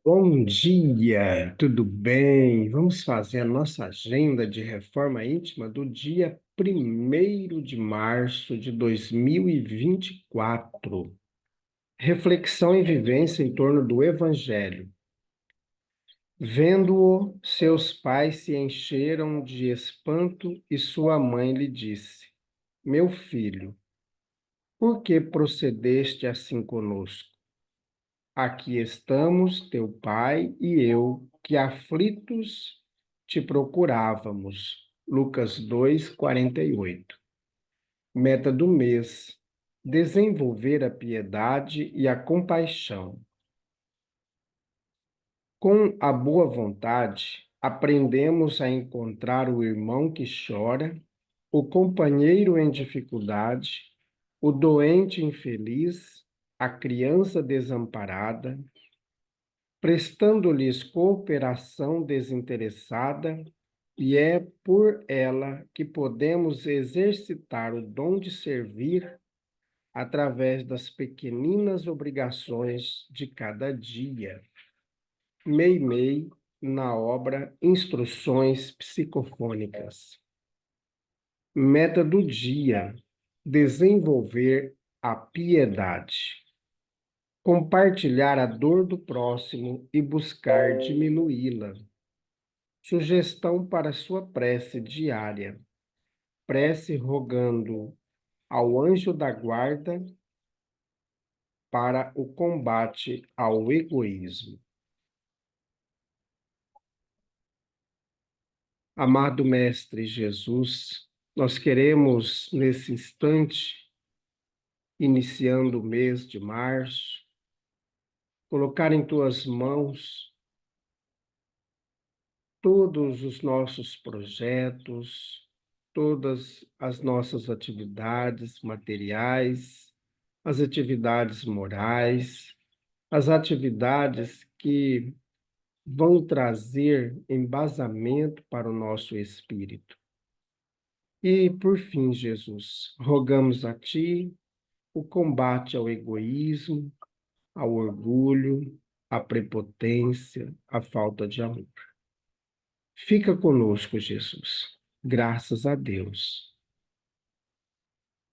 Bom dia, tudo bem? Vamos fazer a nossa agenda de reforma íntima do dia 1º de março de 2024. Reflexão e vivência em torno do Evangelho. Vendo-o, seus pais se encheram de espanto e sua mãe lhe disse: Meu filho, por que procedeste assim conosco? Aqui estamos, teu pai e eu, que aflitos te procurávamos. Lucas 2:48. Meta do mês: desenvolver a piedade e a compaixão. Com a boa vontade, aprendemos a encontrar o irmão que chora, o companheiro em dificuldade, o doente infeliz, a criança desamparada, prestando-lhes cooperação desinteressada, e é por ela que podemos exercitar o dom de servir através das pequeninas obrigações de cada dia. Meimei, na obra Instruções Psicofônicas. Meta do dia: desenvolver a piedade. Compartilhar a dor do próximo e buscar diminuí-la. Sugestão para sua prece diária. Prece rogando ao anjo da guarda para o combate ao egoísmo. Amado Mestre Jesus, nós queremos, nesse instante, iniciando o mês de março, colocar em tuas mãos todos os nossos projetos, todas as nossas atividades materiais, as atividades morais, as atividades que vão trazer embasamento para o nosso espírito. E, por fim, Jesus, rogamos a Ti o combate ao egoísmo, ao orgulho, à prepotência, à falta de amor. Fica conosco, Jesus. Graças a Deus.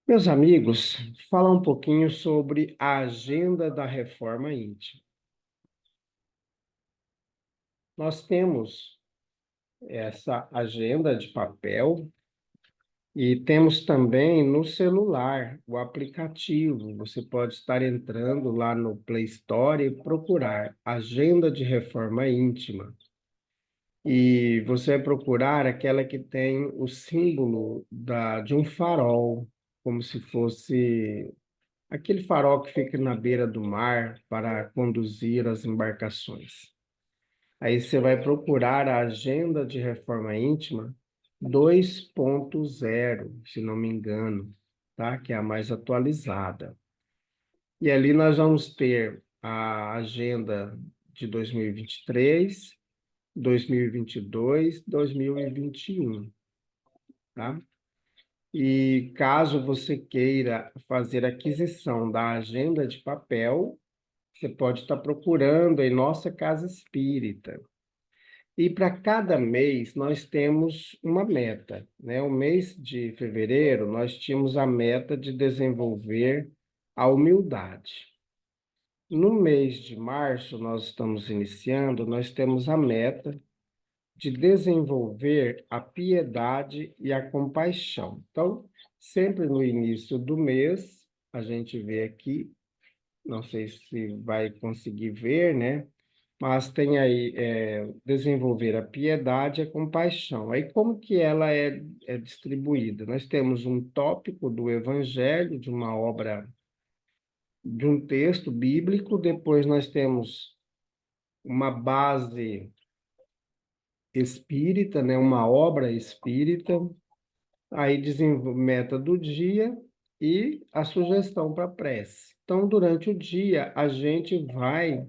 Meus amigos, falar um pouquinho sobre a agenda da reforma íntima. Nós temos essa agenda de papel e temos também no celular o aplicativo. Você pode estar entrando lá no Play Store e procurar Agenda de Reforma Íntima. E você vai procurar aquela que tem o símbolo de um farol, como se fosse aquele farol que fica na beira do mar para conduzir as embarcações. Aí você vai procurar a Agenda de Reforma Íntima 2.0, se não me engano, tá? Que é a mais atualizada. E ali nós vamos ter a agenda de 2023, 2022, 2021, tá? E caso você queira fazer aquisição da agenda de papel, você pode estar procurando em nossa casa espírita. E para cada mês nós temos uma meta, né? O mês de fevereiro nós tínhamos a meta de desenvolver a humildade. No mês de março nós estamos iniciando, nós temos a meta de desenvolver a piedade e a compaixão. Então, sempre no início do mês, a gente vê aqui, não sei se vai conseguir ver, né? Mas tem aí desenvolver a piedade e a compaixão. Aí como que ela é distribuída? Nós temos um tópico do Evangelho, de uma obra, de um texto bíblico, depois nós temos uma base espírita, né? Uma obra espírita, aí desenvolve meta do dia e a sugestão para prece. Então, durante o dia, a gente vai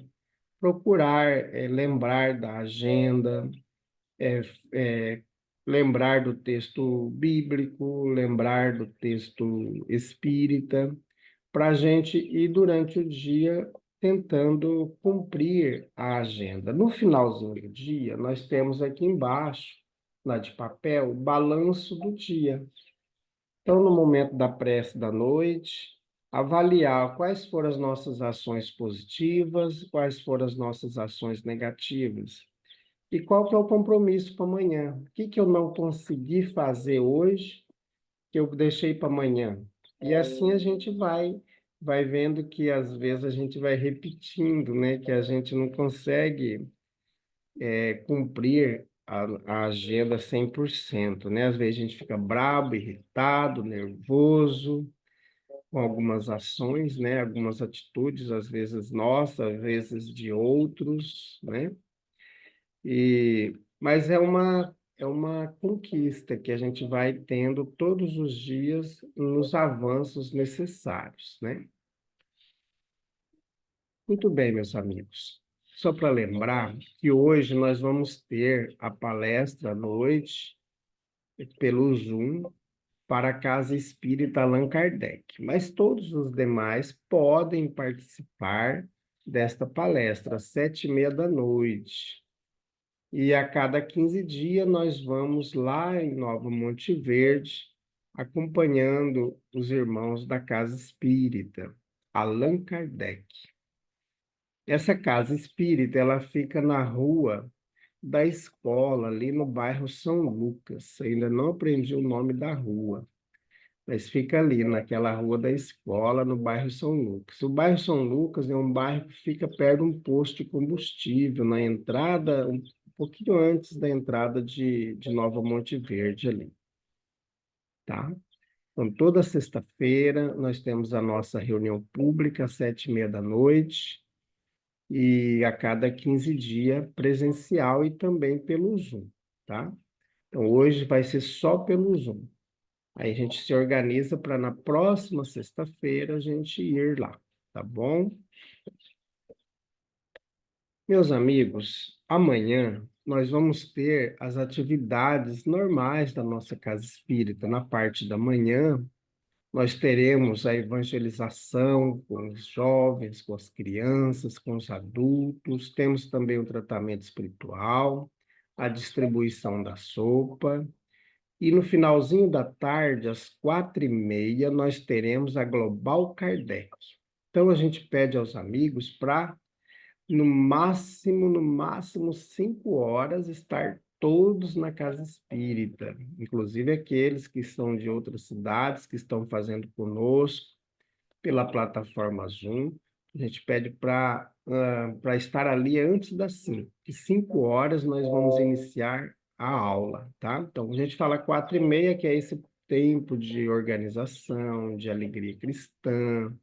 procurar lembrar da agenda, é, é, lembrar do texto bíblico, lembrar do texto espírita, para a gente ir durante o dia tentando cumprir a agenda. No finalzinho do dia, nós temos aqui embaixo, na de papel, o balanço do dia. Então, no momento da prece da noite, avaliar quais foram as nossas ações positivas, quais foram as nossas ações negativas. E qual que é o compromisso para amanhã? O que que eu não consegui fazer hoje, que eu deixei para amanhã? E assim a gente vai vendo que às vezes a gente vai repetindo, né? Que a gente não consegue cumprir a agenda 100%, né? Às vezes a gente fica brabo, irritado, nervoso com algumas ações, né? Algumas atitudes, às vezes nossas, às vezes de outros, né? Mas é uma conquista que a gente vai tendo todos os dias nos avanços necessários, né? Muito bem, meus amigos. Só para lembrar que hoje nós vamos ter a palestra à noite pelo Zoom para a Casa Espírita Allan Kardec, mas todos os demais podem participar desta palestra às 7h30 da noite. E a cada 15 dias nós vamos lá em Nova Monte Verde, acompanhando os irmãos da Casa Espírita, Allan Kardec. Essa Casa Espírita, ela fica na rua da escola, ali no bairro São Lucas. Ainda não aprendi o nome da rua, mas fica ali, naquela rua da escola, no bairro São Lucas. O bairro São Lucas é um bairro que fica perto de um posto de combustível, na entrada, um pouquinho antes da entrada de Nova Monte Verde ali, tá? Então, toda sexta-feira nós temos a nossa reunião pública às 7h30 da noite e a cada 15 dias presencial e também pelo Zoom, tá? Então, hoje vai ser só pelo Zoom. Aí a gente se organiza para na próxima sexta-feira a gente ir lá, tá bom? Meus amigos, amanhã nós vamos ter as atividades normais da nossa casa espírita. Na parte da manhã, nós teremos a evangelização com os jovens, com as crianças, com os adultos. Temos também o tratamento espiritual, a distribuição da sopa. E no finalzinho da tarde, às 4h30, nós teremos a Global Kardec. Então, a gente pede aos amigos para, no máximo, 5 horas, estar todos na casa espírita, inclusive aqueles que são de outras cidades, que estão fazendo conosco pela plataforma Zoom. A gente pede para estar ali antes das 5, que 5 horas nós vamos iniciar a aula, tá? Então, a gente fala 4h30, que é esse tempo de organização, de alegria cristã,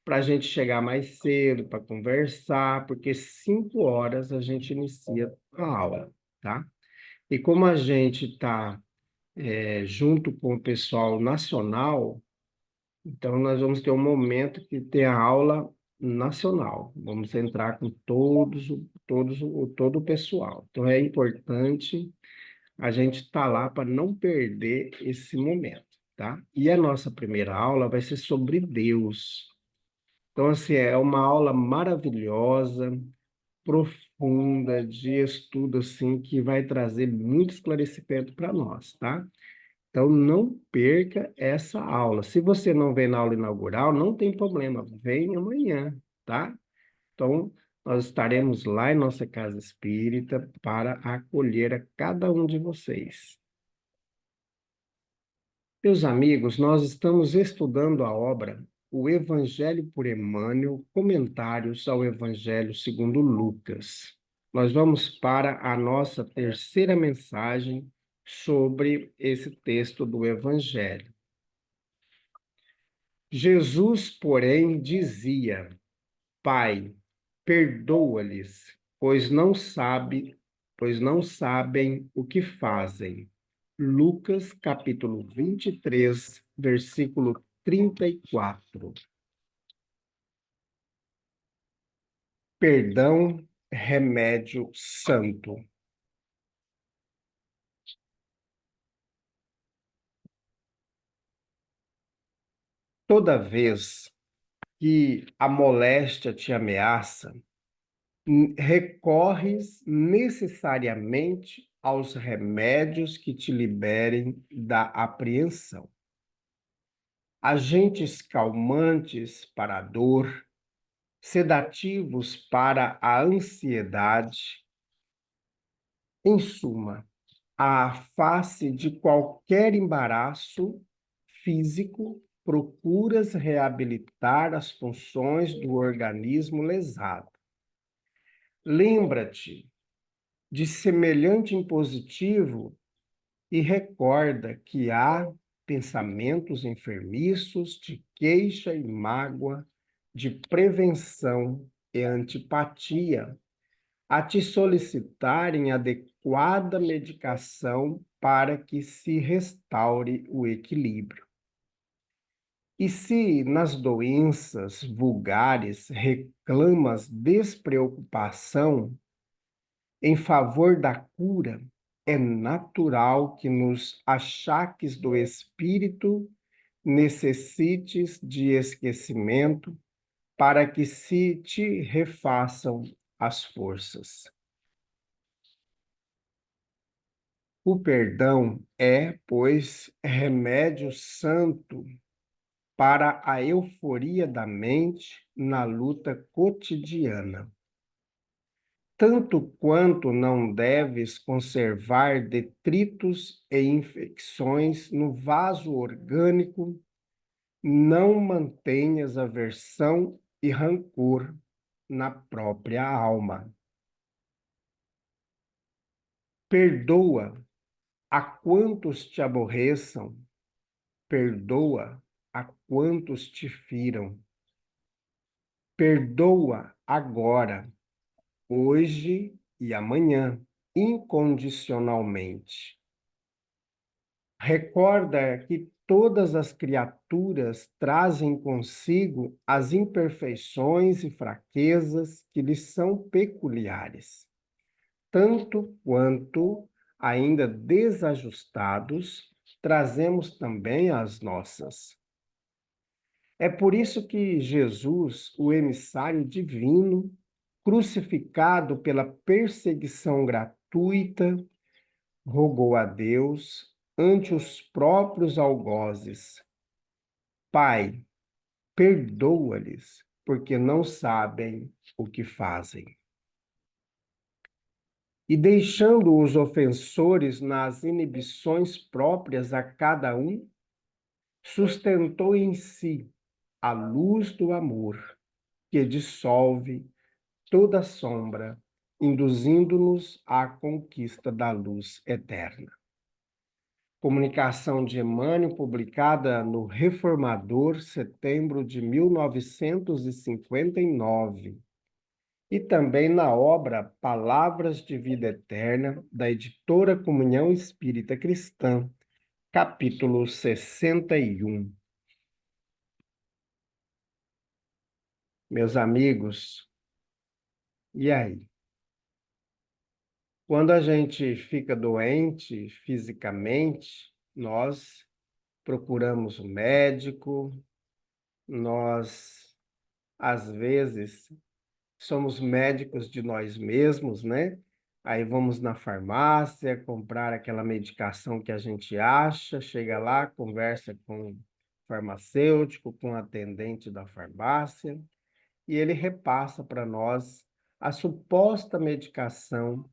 para a gente chegar mais cedo, para conversar, porque 5 horas a gente inicia a aula, tá? E como a gente está junto com o pessoal nacional, então, nós vamos ter um momento que tem a aula nacional. Vamos entrar com todo o pessoal. Então, é importante a gente estar lá para não perder esse momento, tá? E a nossa primeira aula vai ser sobre Deus. Então, assim, é uma aula maravilhosa, profunda, de estudo, assim, que vai trazer muito esclarecimento para nós, tá? Então, não perca essa aula. Se você não vem na aula inaugural, não tem problema, vem amanhã, tá? Então, nós estaremos lá em nossa casa espírita para acolher a cada um de vocês. Meus amigos, nós estamos estudando a obra O Evangelho por Emmanuel, Comentários ao Evangelho segundo Lucas. Nós vamos para a nossa terceira mensagem sobre esse texto do Evangelho. Jesus, porém, dizia: Pai, perdoa-lhes, pois não sabem o que fazem. Lucas, capítulo 23, versículo 34. Perdão, remédio santo. Toda vez que a moléstia te ameaça, recorres necessariamente aos remédios que te liberem da apreensão. Agentes calmantes para a dor, sedativos para a ansiedade. Em suma, à face de qualquer embaraço físico, procuras reabilitar as funções do organismo lesado. Lembra-te de semelhante impositivo e recorda que há pensamentos enfermiços de queixa e mágoa, de prevenção e antipatia, a te solicitarem adequada medicação para que se restaure o equilíbrio. E se nas doenças vulgares reclamas despreocupação em favor da cura, é natural que nos achaques do espírito necessites de esquecimento para que se te refaçam as forças. O perdão é, pois, remédio santo para a euforia da mente na luta cotidiana. Tanto quanto não deves conservar detritos e infecções no vaso orgânico, não mantenhas aversão e rancor na própria alma. Perdoa a quantos te aborreçam, perdoa a quantos te firam. Perdoa agora, hoje e amanhã, incondicionalmente. Recorda que todas as criaturas trazem consigo as imperfeições e fraquezas que lhes são peculiares, tanto quanto, ainda desajustados, trazemos também as nossas. É por isso que Jesus, o emissário divino, crucificado pela perseguição gratuita, rogou a Deus ante os próprios algozes: Pai, perdoa-lhes, porque não sabem o que fazem. E deixando os ofensores nas inibições próprias a cada um, sustentou em si a luz do amor, que dissolve toda sombra, induzindo-nos à conquista da luz eterna. Comunicação de Emmanuel, publicada no Reformador, setembro de 1959, e também na obra Palavras de Vida Eterna, da editora Comunhão Espírita Cristã, capítulo 61. Meus amigos, e aí? Quando a gente fica doente fisicamente, nós procuramos um médico, nós, às vezes, somos médicos de nós mesmos, né? Aí vamos na farmácia comprar aquela medicação que a gente acha, chega lá, conversa com o farmacêutico, com o atendente da farmácia, e ele repassa para nós a suposta medicação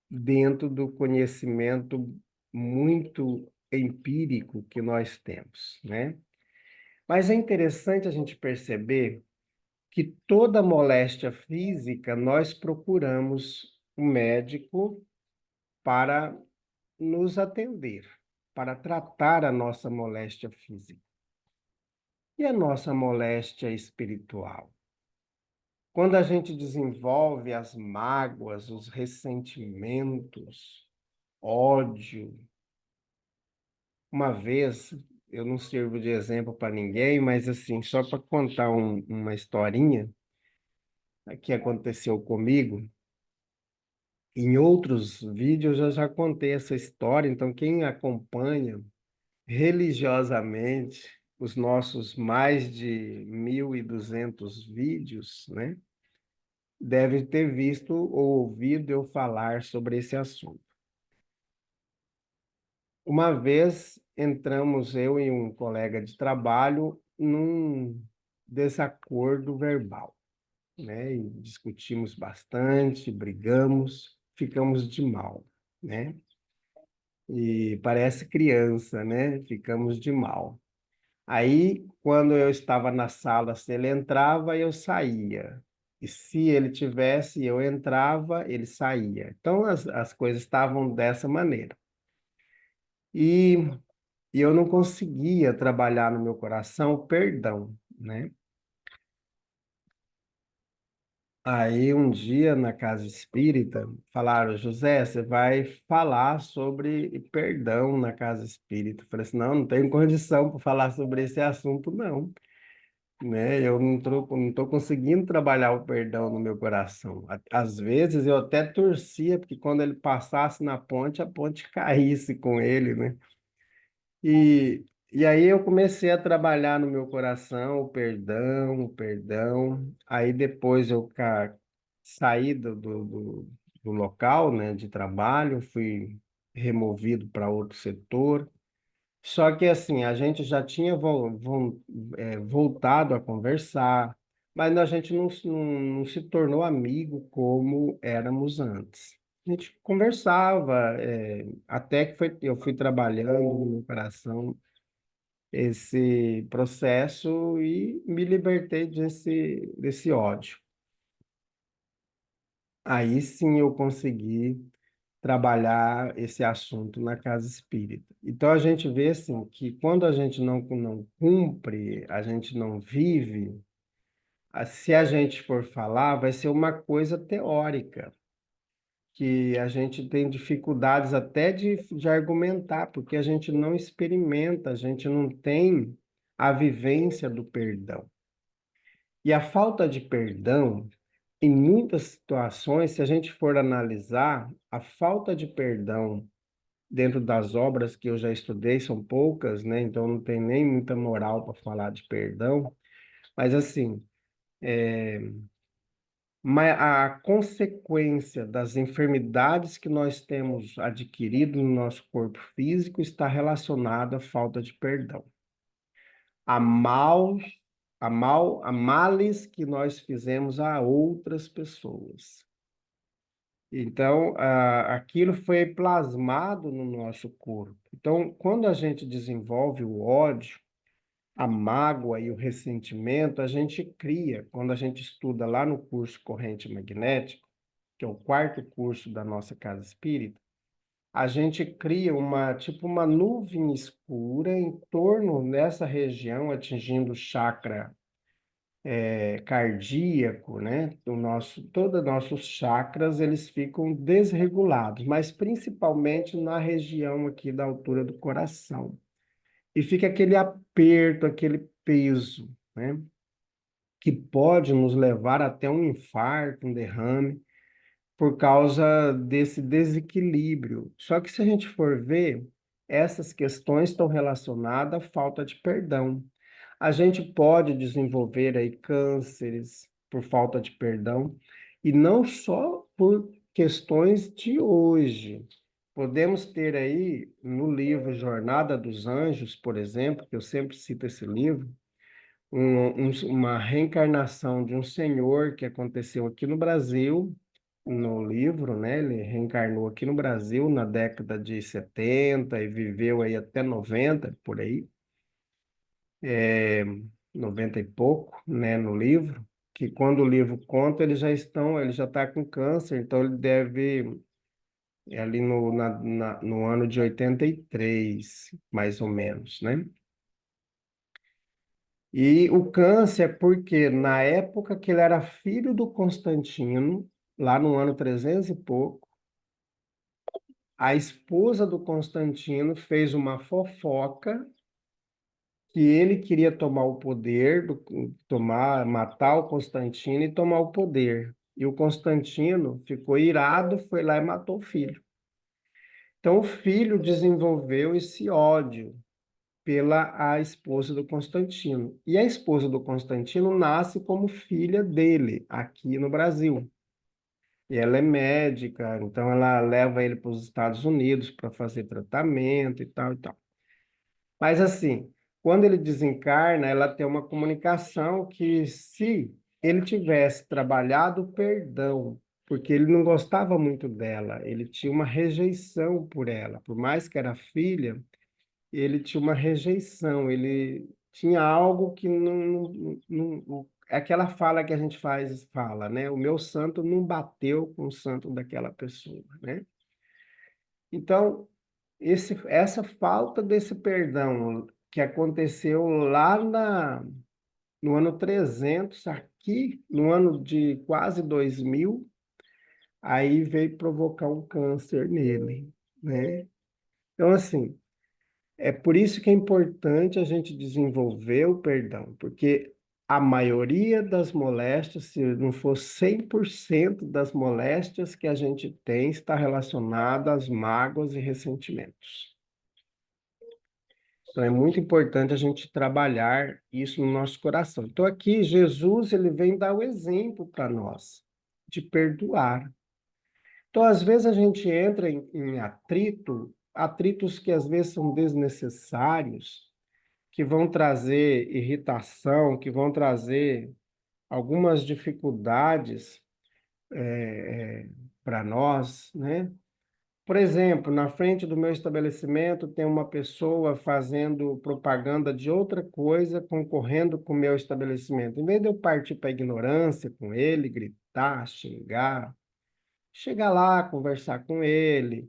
dentro do conhecimento muito empírico que nós temos, né? Mas é interessante a gente perceber que toda moléstia física nós procuramos um médico para nos atender, para tratar a nossa moléstia física. E a nossa moléstia espiritual? Quando a gente desenvolve as mágoas, os ressentimentos, ódio. Uma vez, eu não sirvo de exemplo para ninguém, mas assim, só para contar uma historinha que aconteceu comigo. Em outros vídeos eu já contei essa história, então quem acompanha religiosamente os nossos mais de 1.200 vídeos, né, deve ter visto ou ouvido eu falar sobre esse assunto. Uma vez entramos, eu e um colega de trabalho, num desacordo verbal, né? E discutimos bastante, brigamos, ficamos de mal, né? E parece criança, né? Ficamos de mal. Aí, quando eu estava na sala, se ele entrava, eu saía. E se ele tivesse, eu entrava, ele saía. Então, as coisas estavam dessa maneira. E, e eu não conseguia trabalhar no meu coração o perdão, né? Aí, um dia, na casa espírita, falaram: José, você vai falar sobre perdão na casa espírita. Eu falei assim: não, não tenho condição para falar sobre esse assunto, não. Né? Eu não tô conseguindo trabalhar o perdão no meu coração. Às vezes eu até torcia, porque quando ele passasse na ponte, a ponte caísse com ele, né? E aí eu comecei a trabalhar no meu coração o perdão, o perdão. Aí depois eu saí do local, né, de trabalho, fui removido para outro setor. Só que assim, a gente já tinha voltado a conversar, mas a gente não se tornou amigo como éramos antes. A gente conversava, até que eu fui trabalhando no meu coração esse processo e me libertei desse ódio. Aí sim eu consegui trabalhar esse assunto na casa espírita. Então a gente vê assim que quando a gente não cumpre, a gente não vive, se a gente for falar, vai ser uma coisa teórica, que a gente tem dificuldades até de argumentar, porque a gente não experimenta, a gente não tem a vivência do perdão. E a falta de perdão, em muitas situações, se a gente for analisar, a falta de perdão dentro das obras que eu já estudei, são poucas, né? Então não tem nem muita moral para falar de perdão, mas assim, a consequência das enfermidades que nós temos adquirido no nosso corpo físico está relacionada à falta de perdão. A mal, a males que nós fizemos a outras pessoas. Então, aquilo foi plasmado no nosso corpo. Então, quando a gente desenvolve o ódio, a mágoa e o ressentimento, a gente cria, quando a gente estuda lá no curso Corrente Magnética, que é o quarto curso da nossa casa espírita, a gente cria tipo uma nuvem escura em torno dessa região, atingindo o chakra cardíaco, né? Todos os nossos chakras, eles ficam desregulados, mas principalmente na região aqui da altura do coração. E fica aquele aperto, aquele peso, né? Que pode nos levar até um infarto, um derrame, por causa desse desequilíbrio. Só que se a gente for ver, essas questões estão relacionadas à falta de perdão. A gente pode desenvolver aí cânceres por falta de perdão, e não só por questões de hoje. Podemos ter aí no livro Jornada dos Anjos, por exemplo, que eu sempre cito esse livro, uma reencarnação de um senhor que aconteceu aqui no Brasil, no livro, né? Ele reencarnou aqui no Brasil na década de 70 e viveu aí até 90, por aí, é, 90 e pouco, né, no livro, que quando o livro conta, ele já está com câncer, então ele deve, ali no ano de 83 mais ou menos, né? E o câncer é porque na época que ele era filho do Constantino, lá no ano 300 e pouco, a esposa do Constantino fez uma fofoca que ele queria tomar o poder, matar o Constantino e tomar o poder. E o Constantino ficou irado, foi lá e matou o filho. Então o filho desenvolveu esse ódio pela a esposa do Constantino. E a esposa do Constantino nasce como filha dele, aqui no Brasil. E ela é médica, então ela leva ele para os Estados Unidos para fazer tratamento e tal e tal. Mas assim, quando ele desencarna, ela tem uma comunicação que se ele tivesse trabalhado o perdão, porque ele não gostava muito dela, ele tinha uma rejeição por ela, por mais que era filha, ele tinha uma rejeição, ele tinha algo que é aquela fala que a gente fala, né? O meu santo não bateu com o santo daquela pessoa, né? Então, essa falta desse perdão que aconteceu lá no ano 300 aqui no ano de quase 2000, aí veio provocar um câncer nele, né? Então, assim, é por isso que é importante a gente desenvolver o perdão, porque a maioria das moléstias, se não for 100% das moléstias que a gente tem, está relacionada às mágoas e ressentimentos. Então é muito importante a gente trabalhar isso no nosso coração. Então aqui Jesus ele vem dar o exemplo para nós de perdoar. Então às vezes a gente entra em atritos que às vezes são desnecessários, que vão trazer irritação, que vão trazer algumas dificuldades para nós, né? Por exemplo, na frente do meu estabelecimento tem uma pessoa fazendo propaganda de outra coisa, concorrendo com o meu estabelecimento. Em vez de eu partir para a ignorância com ele, gritar, xingar, chegar lá, conversar com ele,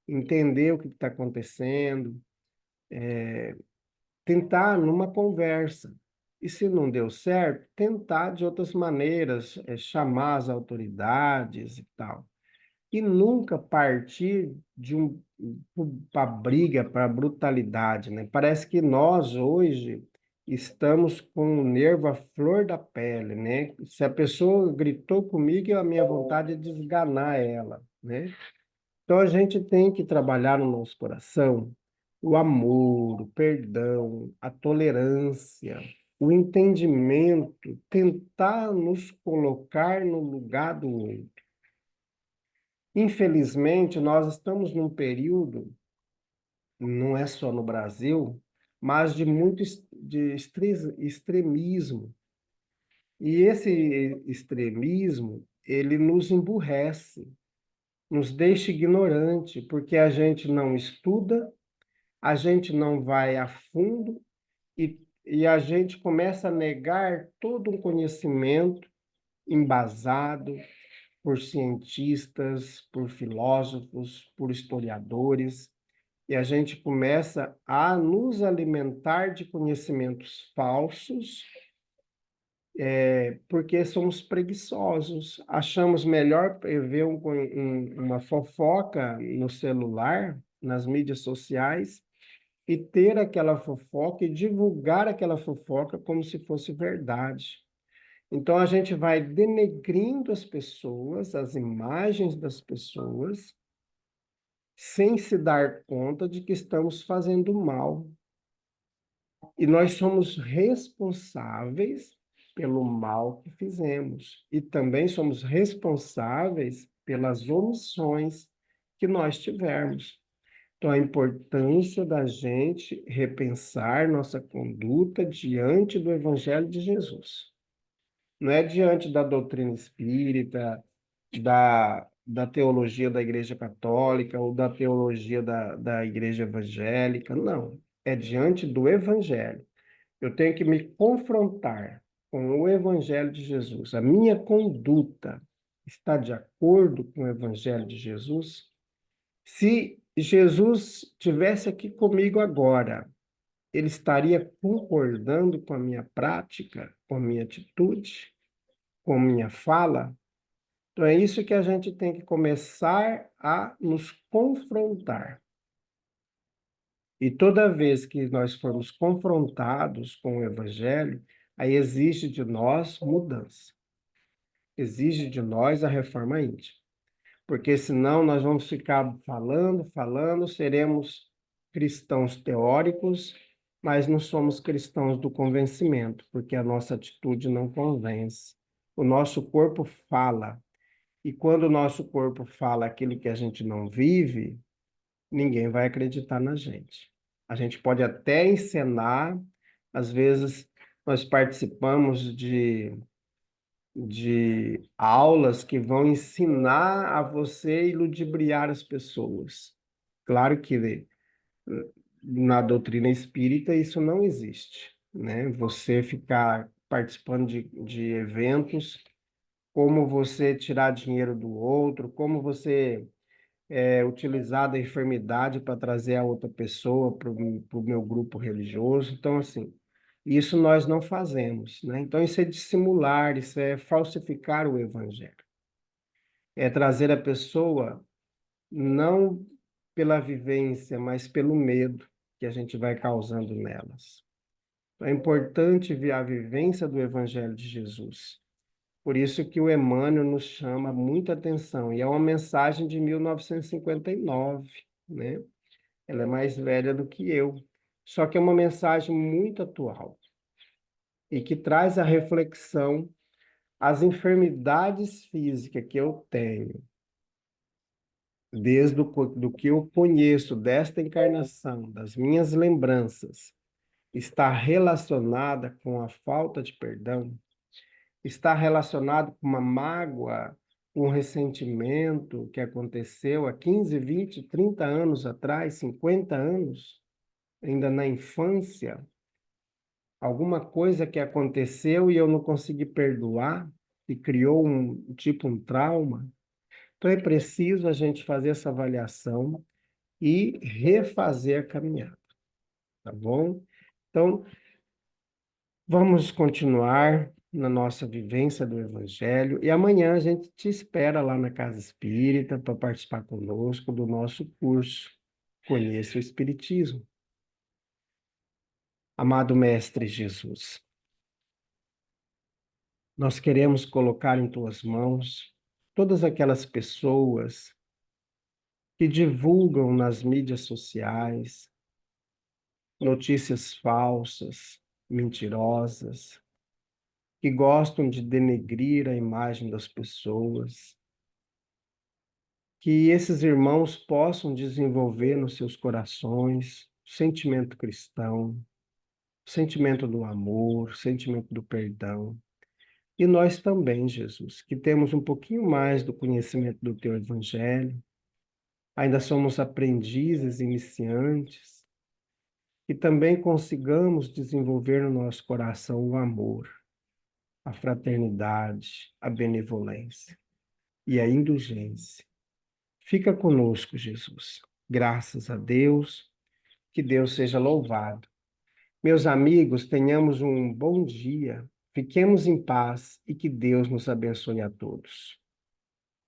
entender o que está acontecendo, tentar numa conversa. E se não deu certo, tentar de outras maneiras, chamar as autoridades e tal. E nunca partir para briga, para brutalidade, né? Parece que nós hoje estamos com o nervo à flor da pele, né? Se a pessoa gritou comigo, a minha vontade é de esganar ela, né? Então a gente tem que trabalhar no nosso coração o amor, o perdão, a tolerância, o entendimento, tentar nos colocar no lugar do outro. Infelizmente, nós estamos num período, não é só no Brasil, mas de muito extremismo. E esse extremismo, ele nos emburrece, nos deixa ignorante, porque a gente não estuda, a gente não vai a fundo e a gente começa a negar todo um conhecimento embasado por cientistas, por filósofos, por historiadores, e a gente começa a nos alimentar de conhecimentos falsos, porque somos preguiçosos. Achamos melhor ver uma fofoca no celular, nas mídias sociais, e ter aquela fofoca e divulgar aquela fofoca como se fosse verdade. Então a gente vai denegrindo as pessoas, as imagens das pessoas, sem se dar conta de que estamos fazendo mal. E nós somos responsáveis pelo mal que fizemos. E também somos responsáveis pelas omissões que nós tivermos. Então, a importância da gente repensar nossa conduta diante do Evangelho de Jesus. Não é diante da doutrina espírita, da teologia da Igreja Católica ou da teologia da Igreja Evangélica, não. É diante do Evangelho. Eu tenho que me confrontar com o Evangelho de Jesus. A minha conduta está de acordo com o Evangelho de Jesus? Se Jesus tivesse aqui comigo agora, ele estaria concordando com a minha prática, com a minha atitude, com a minha fala? Então, é isso que a gente tem que começar a nos confrontar. E toda vez que nós formos confrontados com o Evangelho, aí exige de nós mudança. Exige de nós a reforma íntima. Porque senão nós vamos ficar falando, seremos cristãos teóricos, mas não somos cristãos do convencimento, porque a nossa atitude não convence. O nosso corpo fala, e quando o nosso corpo fala aquilo que a gente não vive, ninguém vai acreditar na gente. A gente pode até encenar, às vezes nós participamos de aulas que vão ensinar a você ludibriar as pessoas. Claro que na doutrina espírita isso não existe, né? Você ficar participando de eventos, como você tirar dinheiro do outro, como você utilizar da enfermidade para trazer a outra pessoa para o meu grupo religioso. Então, assim, isso nós não fazemos, né? Então, isso é dissimular, isso é falsificar o evangelho. É trazer a pessoa não pela vivência, mas pelo medo que a gente vai causando nelas. É importante ver a vivência do Evangelho de Jesus. Por isso que o Emmanuel nos chama muita atenção. E é uma mensagem de 1959, né? Ela é mais velha do que eu. Só que é uma mensagem muito atual e que traz a reflexão, as enfermidades físicas que eu tenho, desde do que eu conheço desta encarnação, das minhas lembranças, está relacionada com a falta de perdão, está relacionado com uma mágoa, um ressentimento que aconteceu há 15, 20, 30 anos atrás, 50 anos, ainda na infância, alguma coisa que aconteceu e eu não consegui perdoar e criou um trauma. Então é preciso a gente fazer essa avaliação e refazer a caminhada, tá bom? Então, vamos continuar na nossa vivência do Evangelho e amanhã a gente te espera lá na Casa Espírita para participar conosco do nosso curso Conheça o Espiritismo. Amado Mestre Jesus, nós queremos colocar em tuas mãos todas aquelas pessoas que divulgam nas mídias sociais notícias falsas, mentirosas, que gostam de denegrir a imagem das pessoas, que esses irmãos possam desenvolver nos seus corações o sentimento cristão, o sentimento do amor, o sentimento do perdão. E nós também, Jesus, que temos um pouquinho mais do conhecimento do teu evangelho, ainda somos aprendizes, iniciantes, que também consigamos desenvolver no nosso coração o amor, a fraternidade, a benevolência e a indulgência. Fica conosco, Jesus. Graças a Deus, que Deus seja louvado. Meus amigos, tenhamos um bom dia, fiquemos em paz e que Deus nos abençoe a todos.